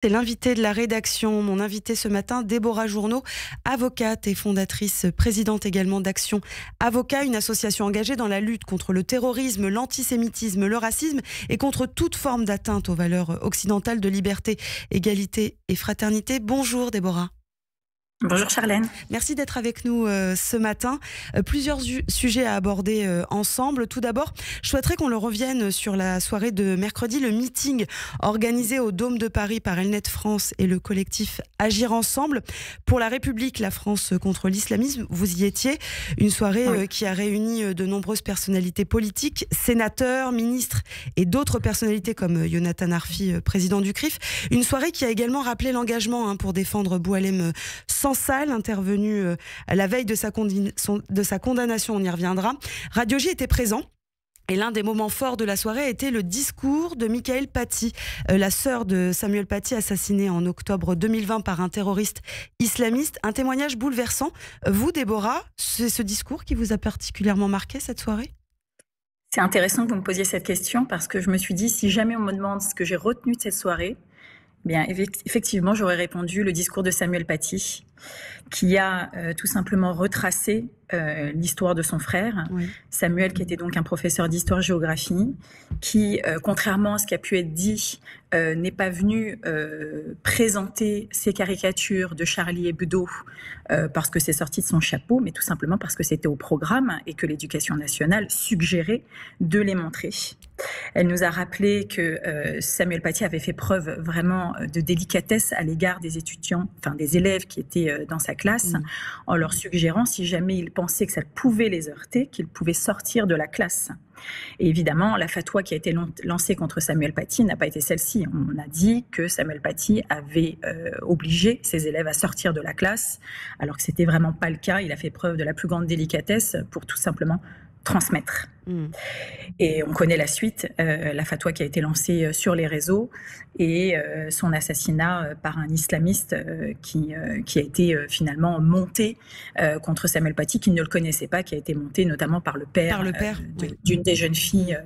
C'est l'invité de la rédaction. Mon invité ce matin, Déborah Journeau, avocate et fondatrice, présidente également d'Action Avocat, une association engagée dans la lutte contre le terrorisme, l'antisémitisme, le racisme et contre toute forme d'atteinte aux valeurs occidentales de liberté, égalité et fraternité. Bonjour Déborah. Bonjour Charlène. Merci d'être avec nous ce matin. Plusieurs sujets à aborder ensemble. Tout d'abord, je souhaiterais qu'on le revienne sur la soirée de mercredi, le meeting organisé au Dôme de Paris par Elnet France et le collectif Agir Ensemble pour la République, la France contre l'islamisme. Vous y étiez. Une soirée qui a réuni de nombreuses personnalités politiques, sénateurs, ministres et d'autres personnalités comme Yonatan Arfi, président du CRIF. Une soirée qui a également rappelé l'engagement pour défendre Boualem Sansal, intervenu à la veille de sa condamnation, on y reviendra. Radio J était présent. Et l'un des moments forts de la soirée a été le discours de Mickaëlle Paty, la sœur de Samuel Paty, assassinée en octobre 2020 par un terroriste islamiste. Un témoignage bouleversant. Vous, Déborah, c'est ce discours qui vous a particulièrement marqué cette soirée ? C'est intéressant que vous me posiez cette question parce que je me suis dit, si jamais on me demande ce que j'ai retenu de cette soirée, bien, effectivement, j'aurais répondu le discours de Samuel Paty, qui a tout simplement retracé l'histoire de son frère, Samuel, qui était donc un professeur d'histoire-géographie, qui, contrairement à ce qui a pu être dit, n'est pas venu présenter ses caricatures de Charlie Hebdo parce que c'est sorti de son chapeau, mais tout simplement parce que c'était au programme et que l'Éducation nationale suggérait de les montrer. Elle nous a rappelé que Samuel Paty avait fait preuve vraiment de délicatesse à l'égard des étudiants, enfin des élèves qui étaient dans sa classe, en leur suggérant, si jamais ils pensaient que ça pouvait les heurter, qu'ils pouvaient sortir de la classe. Et évidemment, la fatwa qui a été lancée contre Samuel Paty n'a pas été celle-ci. On a dit que Samuel Paty avait obligé ses élèves à sortir de la classe, alors que c'était vraiment pas le cas. Il a fait preuve de la plus grande délicatesse pour tout simplement transmettre. Et on connaît la suite, la fatwa qui a été lancée sur les réseaux et son assassinat par un islamiste qui a été finalement monté contre Samuel Paty, qui ne le connaissait pas, qui a été monté notamment par le père, d'une des jeunes filles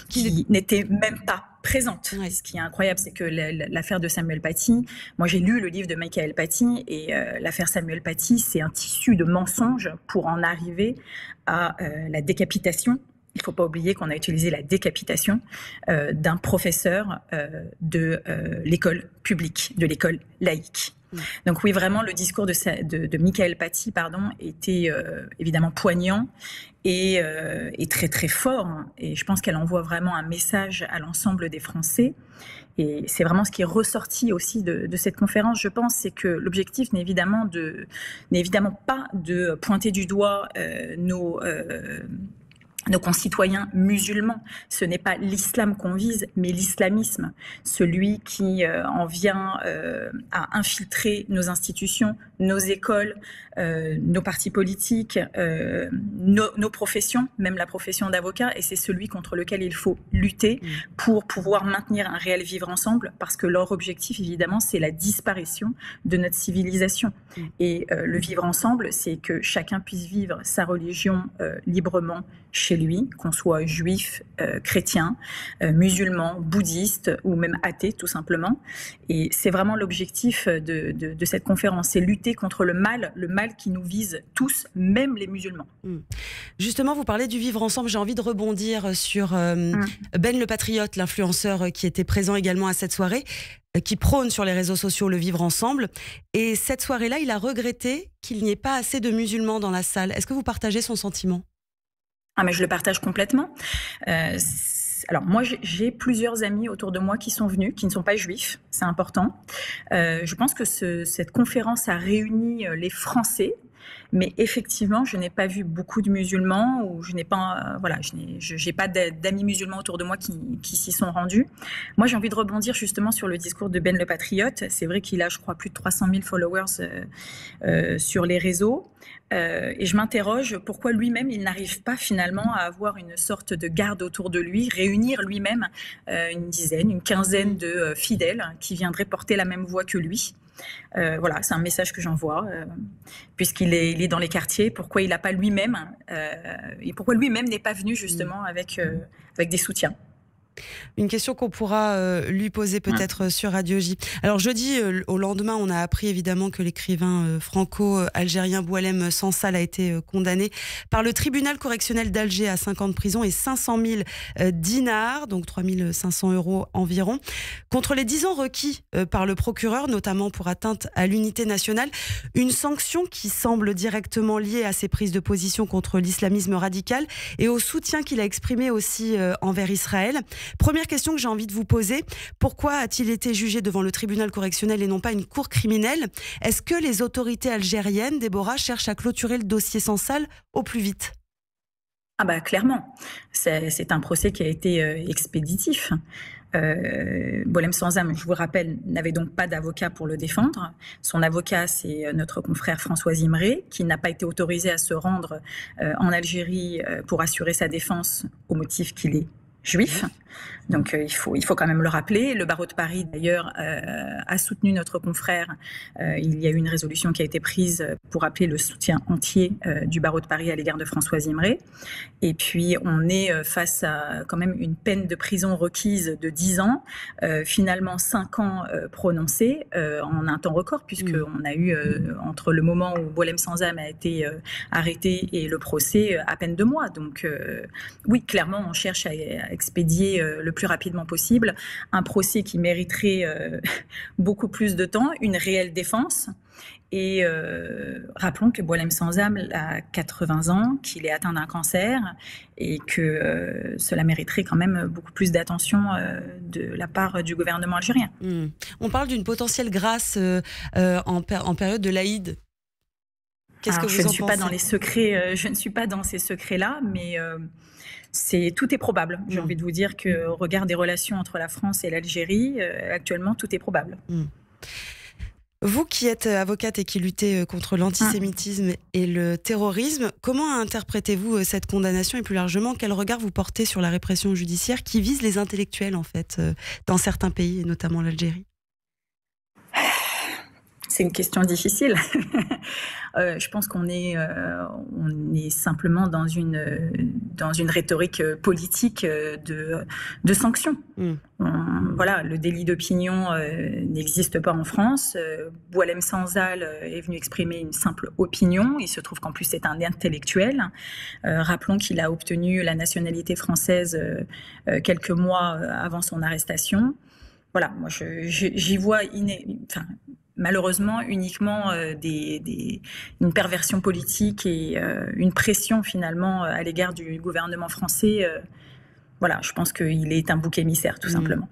qui n'était même pas présente. Ce qui est incroyable, c'est que l'affaire de Samuel Paty, moi j'ai lu le livre de Mickaëlle Paty et l'affaire Samuel Paty, c'est un tissu de mensonges pour en arriver à la décapitation. Il ne faut pas oublier qu'on a utilisé la décapitation d'un professeur de l'école publique, de l'école laïque. Donc oui, vraiment, le discours de Mickaëlle Paty, était évidemment poignant et très très fort. Et je pense qu'elle envoie vraiment un message à l'ensemble des Français. Et c'est vraiment ce qui est ressorti aussi de cette conférence, je pense, c'est que l'objectif n'est évidemment pas de pointer du doigt nos concitoyens musulmans. Ce n'est pas l'islam qu'on vise, mais l'islamisme, celui qui en vient à infiltrer nos institutions, nos écoles, nos partis politiques, nos professions, même la profession d'avocat, et c'est celui contre lequel il faut lutter pour pouvoir maintenir un réel vivre ensemble, parce que leur objectif, évidemment, c'est la disparition de notre civilisation. Et le vivre ensemble, c'est que chacun puisse vivre sa religion librement chez lui, qu'on soit juif, chrétien, musulman, bouddhiste ou même athée tout simplement. Et c'est vraiment l'objectif de cette conférence, c'est lutter contre le mal qui nous vise tous, même les musulmans. Justement, vous parlez du vivre ensemble, j'ai envie de rebondir sur Ben le Patriote, l'influenceur qui était présent également à cette soirée, qui prône sur les réseaux sociaux le vivre ensemble. Et cette soirée-là, il a regretté qu'il n'y ait pas assez de musulmans dans la salle. Est-ce que vous partagez son sentiment ? Ah, mais je le partage complètement. Alors moi, j'ai plusieurs amis autour de moi qui sont venus, qui ne sont pas juifs, c'est important. Je pense que cette conférence a réuni les Français, mais effectivement, je n'ai pas vu beaucoup de musulmans, ou je n'ai pas, j'ai pas d'amis musulmans autour de moi qui s'y sont rendus. Moi, j'ai envie de rebondir justement sur le discours de Ben le Patriote. C'est vrai qu'il a, je crois, plus de 300 000 followers sur les réseaux. Et je m'interroge pourquoi lui-même il n'arrive pas finalement à avoir une sorte de garde autour de lui, réunir lui-même une dizaine, une quinzaine de fidèles qui viendraient porter la même voix que lui. Voilà, c'est un message que j'envoie, puisqu'il est dans les quartiers. Pourquoi il n'a pas lui-même et pourquoi lui-même n'est pas venu justement avec des soutiens? Une question qu'on pourra lui poser peut-être sur Radio J. Alors jeudi, au lendemain, on a appris évidemment que l'écrivain franco-algérien Boualem Sansal a été condamné par le tribunal correctionnel d'Alger à 5 ans de prison et 500 000 dinars, donc 3 500 € environ, contre les 10 ans requis par le procureur, notamment pour atteinte à l'unité nationale. Une sanction qui semble directement liée à ses prises de position contre l'islamisme radical et au soutien qu'il a exprimé aussi envers Israël. Première question que j'ai envie de vous poser, pourquoi a-t-il été jugé devant le tribunal correctionnel et non pas une cour criminelle? Est-ce que les autorités algériennes, Déborah, cherchent à clôturer le dossier Sansal au plus vite? Ah bah clairement, c'est un procès qui a été expéditif. Boualem Sansal, je vous rappelle, n'avait donc pas d'avocat pour le défendre. Son avocat, c'est notre confrère François Imré, qui n'a pas été autorisé à se rendre en Algérie pour assurer sa défense au motif qu'il est juif. Donc il faut quand même le rappeler. Le barreau de Paris, d'ailleurs, a soutenu notre confrère. Il y a eu une résolution qui a été prise pour appeler le soutien entier du barreau de Paris à l'égard de François Imré. Et puis, on est face à quand même une peine de prison requise de 10 ans, finalement 5 ans prononcés en un temps record, puisqu'on a eu, entre le moment où Boualem Sansal a été arrêté et le procès, à peine 2 mois. Donc oui, clairement, on cherche à expédier le plus rapidement possible un procès qui mériterait beaucoup plus de temps, une réelle défense. Et rappelons que Boualem Sansal a 80 ans, qu'il est atteint d'un cancer et que cela mériterait quand même beaucoup plus d'attention de la part du gouvernement algérien. On parle d'une potentielle grâce en période de l'Aïd. Qu'est-ce que vous en pensez ? Je ne suis pas dans les secrets, je ne suis pas dans ces secrets-là, mais tout est probable. J'ai envie de vous dire qu'au regard des relations entre la France et l'Algérie, actuellement, tout est probable. Vous qui êtes avocate et qui luttez contre l'antisémitisme et le terrorisme, comment interprétez-vous cette condamnation et plus largement, quel regard vous portez sur la répression judiciaire qui vise les intellectuels en fait, dans certains pays et notamment l'Algérie ? C'est une question difficile. Je pense qu'on est simplement dans une rhétorique politique de sanctions. Voilà, le délit d'opinion n'existe pas en France. Boualem Sansal est venu exprimer une simple opinion. Il se trouve qu'en plus c'est un intellectuel. Rappelons qu'il a obtenu la nationalité française quelques mois avant son arrestation. Voilà, moi j'y vois malheureusement uniquement une perversion politique et une pression finalement à l'égard du gouvernement français. Voilà, je pense qu'il est un bouc émissaire tout simplement.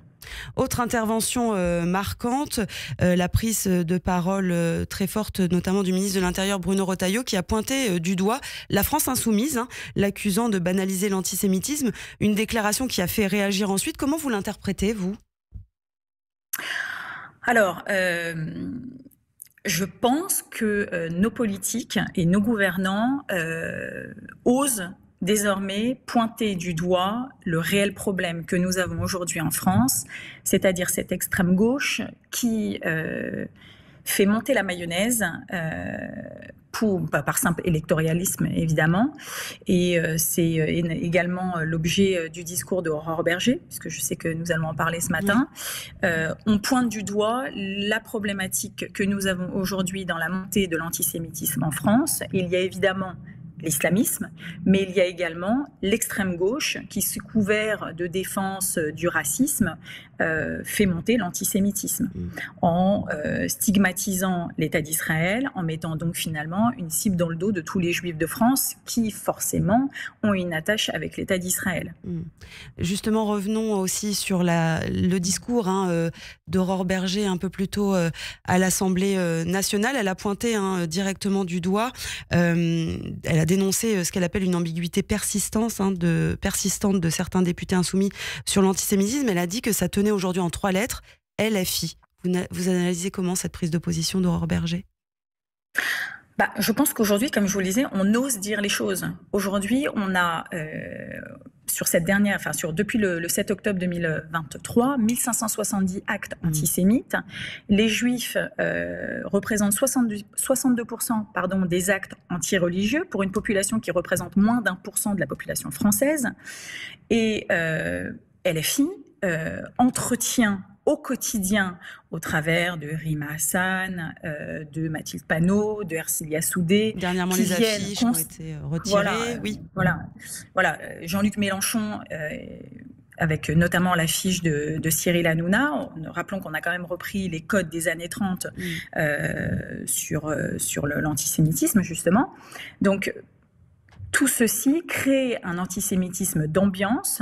Autre intervention marquante, la prise de parole très forte, notamment du ministre de l'Intérieur Bruno Retailleau, qui a pointé du doigt la France insoumise, l'accusant de banaliser l'antisémitisme. Une déclaration qui a fait réagir ensuite. Comment vous l'interprétez, vous ? Alors, je pense que nos politiques et nos gouvernants osent désormais pointer du doigt le réel problème que nous avons aujourd'hui en France, c'est-à-dire cette extrême gauche qui fait monter la mayonnaise par simple électoralisme évidemment, et c'est également l'objet du discours d'Aurore Bergé, puisque je sais que nous allons en parler ce matin. On pointe du doigt la problématique que nous avons aujourd'hui dans la montée de l'antisémitisme en France. Il y a évidemment l'islamisme, mais il y a également l'extrême gauche qui, sous couvert de défense du racisme, fait monter l'antisémitisme en stigmatisant l'État d'Israël, en mettant donc finalement une cible dans le dos de tous les Juifs de France qui forcément ont une attache avec l'État d'Israël. Justement, revenons aussi sur le discours d'Aurore Bergé un peu plus tôt à l'Assemblée nationale. Elle a pointé directement du doigt, elle a dénoncé ce qu'elle appelle une ambiguïté persistante de certains députés insoumis sur l'antisémitisme. Elle a dit que ça tenait aujourd'hui en 3 lettres, LFI. Vous analysez comment cette prise de position d'Aurore Bergé ? Je pense qu'aujourd'hui, comme je vous le disais, on ose dire les choses. Aujourd'hui, on a, depuis le 7 octobre 2023, 1570 actes antisémites. Les Juifs représentent 62% des actes antireligieux pour une population qui représente moins d'1% de la population française. Et LFI entretient au quotidien, au travers de Rima Hassan, de Mathilde Panot, de Ercilia Soudé. Dernièrement, les affiches ont été retirées. Voilà, Jean-Luc Mélenchon, avec notamment l'affiche de Cyril Hanouna. Rappelons qu'on a quand même repris les codes des années 30 sur l'antisémitisme, justement. Donc, tout ceci crée un antisémitisme d'ambiance.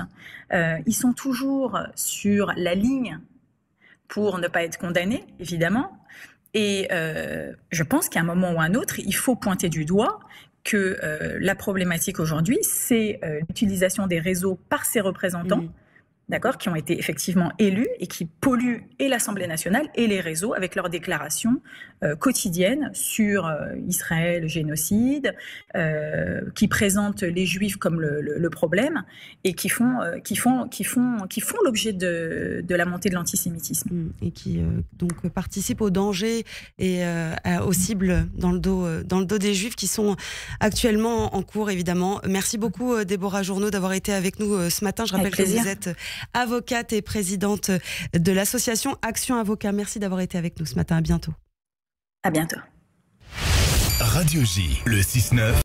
Ils sont toujours sur la ligne pour ne pas être condamnés, évidemment. Et je pense qu'à un moment ou à un autre, il faut pointer du doigt que la problématique aujourd'hui, c'est l'utilisation des réseaux par ses représentants, d'accord, qui ont été effectivement élus et qui polluent et l'Assemblée nationale et les réseaux avec leurs déclarations quotidiennes sur Israël, génocide, qui présentent les Juifs comme le problème et qui font l'objet de la montée de l'antisémitisme. Et qui donc participent au danger et aux cibles dans le dos des Juifs qui sont actuellement en cours, évidemment. Merci beaucoup, Déborah Journeau, d'avoir été avec nous ce matin. Je rappelle que vous êtes avocate et présidente de l'association Action Avocat. Merci d'avoir été avec nous ce matin. À bientôt. À bientôt. Radio J, le 6-9.